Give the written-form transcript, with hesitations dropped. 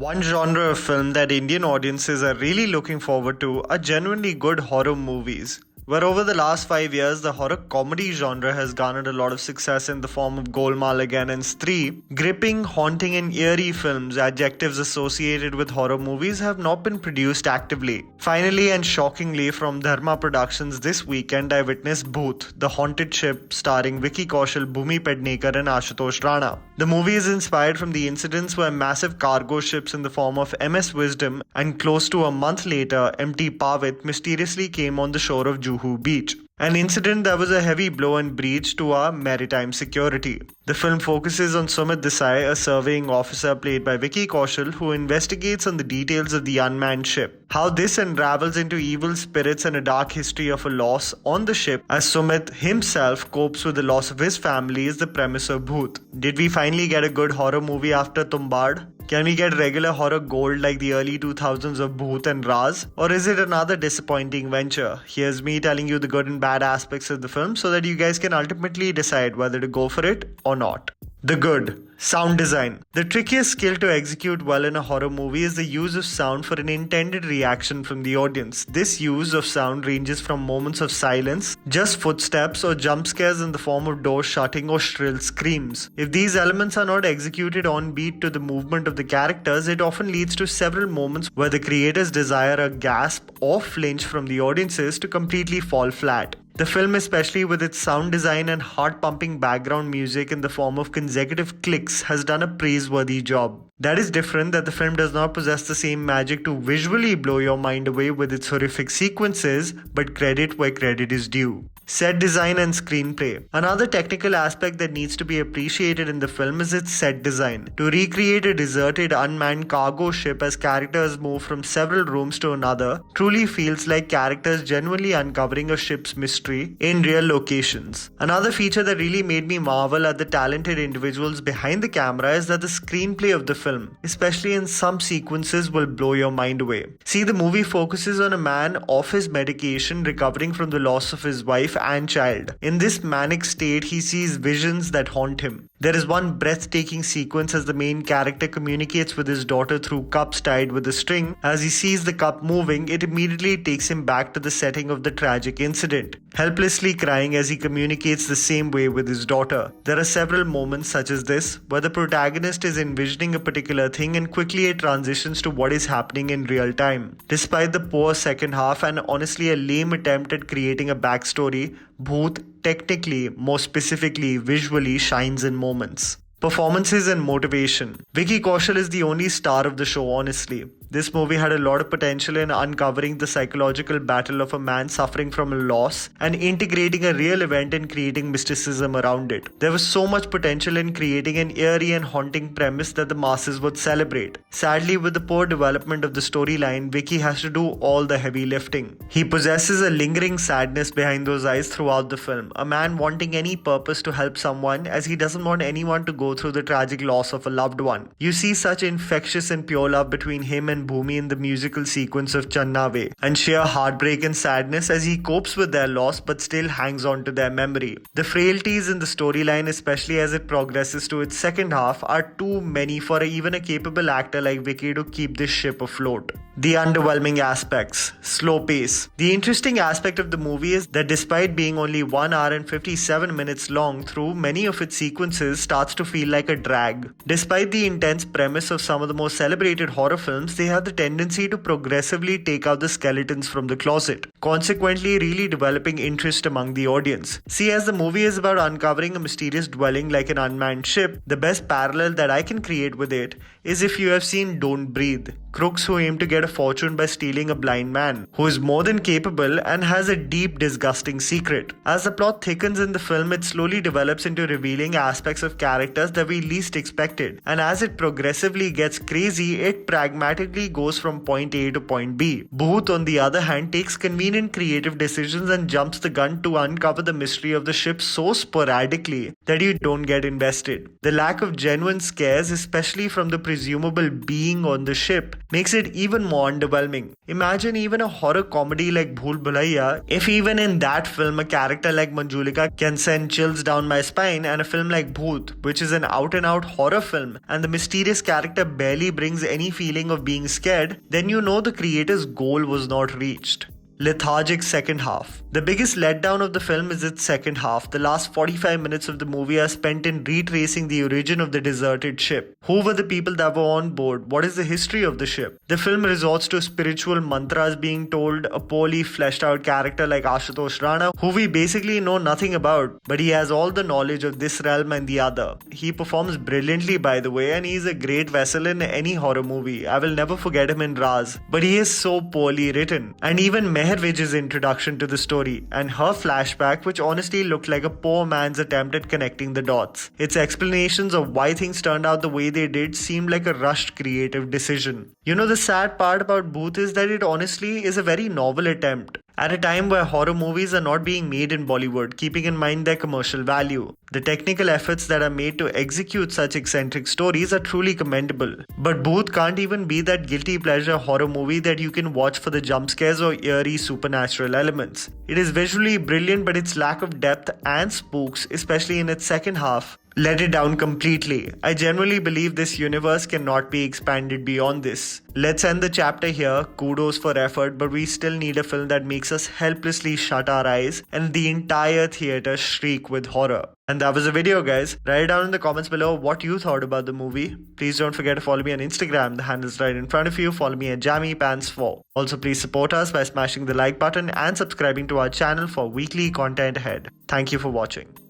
One genre of film that Indian audiences are really looking forward to are genuinely good horror movies. Where over the last 5 years, the horror comedy genre has garnered a lot of success in the form of Golmaal Again and Stree. Gripping, haunting, and eerie films, adjectives associated with horror movies, have not been produced actively. Finally and shockingly, from Dharma Productions this weekend, I witnessed Bhoot, the haunted ship starring Vicky Kaushal, Bhumi Pednekar, and Ashutosh Rana. The movie is inspired from the incidents where massive cargo ships in the form of MS Wisdom and close to a month later, MT Pavit mysteriously came on the shore of Juhu Beach. An incident that was a heavy blow and breach to our maritime security. The film focuses on Sumit Desai, a surveying officer played by Vicky Kaushal, who investigates on the details of the unmanned ship. How this unravels into evil spirits and a dark history of a loss on the ship as Sumit himself copes with the loss of his family is the premise of Bhoot. Did we finally get a good horror movie after Tumbad? Can we get regular horror gold like the early 2000s of Bhoot and Raz? Or is it another disappointing venture? Here's me telling you the good and bad aspects of the film so that you guys can ultimately decide whether to go for it or not. The good. Sound design. The trickiest skill to execute well in a horror movie is the use of sound for an intended reaction from the audience. This use of sound ranges from moments of silence, just footsteps, or jump scares in the form of doors shutting or shrill screams. If these elements are not executed on beat to the movement of the characters, it often leads to several moments where the creators desire a gasp or flinch from the audiences to completely fall flat. The film, especially with its sound design and heart-pumping background music in the form of consecutive clicks, has done a praiseworthy job. That is different that the film does not possess the same magic to visually blow your mind away with its horrific sequences, but credit where credit is due. Set design and screenplay. Another technical aspect that needs to be appreciated in the film is its set design. To recreate a deserted, unmanned cargo ship as characters move from several rooms to another truly feels like characters genuinely uncovering a ship's mystery in real locations. Another feature that really made me marvel at the talented individuals behind the camera is that the screenplay of the film, especially in some sequences, will blow your mind away. See, the movie focuses on a man off his medication recovering from the loss of his wife and child. In this manic state, he sees visions that haunt him. There is one breathtaking sequence as the main character communicates with his daughter through cups tied with a string. As he sees the cup moving, it immediately takes him back to the setting of the tragic incident, helplessly crying as he communicates the same way with his daughter. There are several moments such as this, where the protagonist is envisioning a particular thing and quickly it transitions to what is happening in real time. Despite the poor second half and honestly a lame attempt at creating a backstory, Bhoot technically, more specifically visually, shines in moments. Performances and motivation. Vicky Kaushal is the only star of the show, honestly. This movie had a lot of potential in uncovering the psychological battle of a man suffering from a loss and integrating a real event and creating mysticism around it. There was so much potential in creating an eerie and haunting premise that the masses would celebrate. Sadly, with the poor development of the storyline, Vicky has to do all the heavy lifting. He possesses a lingering sadness behind those eyes throughout the film, a man wanting any purpose to help someone as he doesn't want anyone to go through the tragic loss of a loved one. You see such infectious and pure love between him and Bhumi in the musical sequence of Channave, and sheer heartbreak and sadness as he copes with their loss but still hangs on to their memory. The frailties in the storyline, especially as it progresses to its second half, are too many for even a capable actor like Vicky to keep this ship afloat. The underwhelming aspects. Slow pace. The interesting aspect of the movie is that despite being only 1 hour and 57 minutes long through, many of its sequences starts to feel like a drag. Despite the intense premise of some of the most celebrated horror films, they have the tendency to progressively take out the skeletons from the closet, consequently really developing interest among the audience. See, as the movie is about uncovering a mysterious dwelling like an unmanned ship, the best parallel that I can create with it is if you have seen Don't Breathe. Crooks who aim to get a fortune by stealing a blind man, who is more than capable and has a deep, disgusting secret. As the plot thickens in the film, it slowly develops into revealing aspects of characters that we least expected, and as it progressively gets crazy, it pragmatically simply goes from point A to point B. Bhoot, on the other hand, takes convenient creative decisions and jumps the gun to uncover the mystery of the ship so sporadically that you don't get invested. The lack of genuine scares, especially from the presumable being on the ship, makes it even more underwhelming. Imagine even a horror comedy like Bhool Bhulaiya, if even in that film a character like Manjulika can send chills down my spine, and a film like Bhoot, which is an out-and-out horror film, and the mysterious character barely brings any feeling of being scared, then you know the creator's goal was not reached. Lethargic second half. The biggest letdown of the film is its second half. The last 45 minutes of the movie are spent in retracing the origin of the deserted ship. Who were the people that were on board? What is the history of the ship? The film resorts to spiritual mantras being told, a poorly fleshed out character like Ashutosh Rana, who we basically know nothing about, but he has all the knowledge of this realm and the other. He performs brilliantly, by the way, and he is a great vessel in any horror movie. I will never forget him in Raz. But he is so poorly written. And even Mehervej's introduction to the story and her flashback, which honestly looked like a poor man's attempt at connecting the dots. Its explanations of why things turned out the way they did seemed like a rushed creative decision. You know, the sad part about Bhoot is that it honestly is a very novel attempt. At a time where horror movies are not being made in Bollywood, keeping in mind their commercial value. The technical efforts that are made to execute such eccentric stories are truly commendable. But Bhoot can't even be that guilty pleasure horror movie that you can watch for the jump scares or eerie supernatural elements. It is visually brilliant, but its lack of depth and spooks, especially in its second half, let it down completely. I genuinely believe this universe cannot be expanded beyond this. Let's end the chapter here. Kudos for effort, but we still need a film that makes us helplessly shut our eyes and the entire theater shriek with horror. And that was the video, guys. Write down in the comments below what you thought about the movie. Please don't forget to follow me on Instagram. The handle is right in front of you. Follow me at JammyPants4. Also, please support us by smashing the like button and subscribing to our channel for weekly content ahead. Thank you for watching.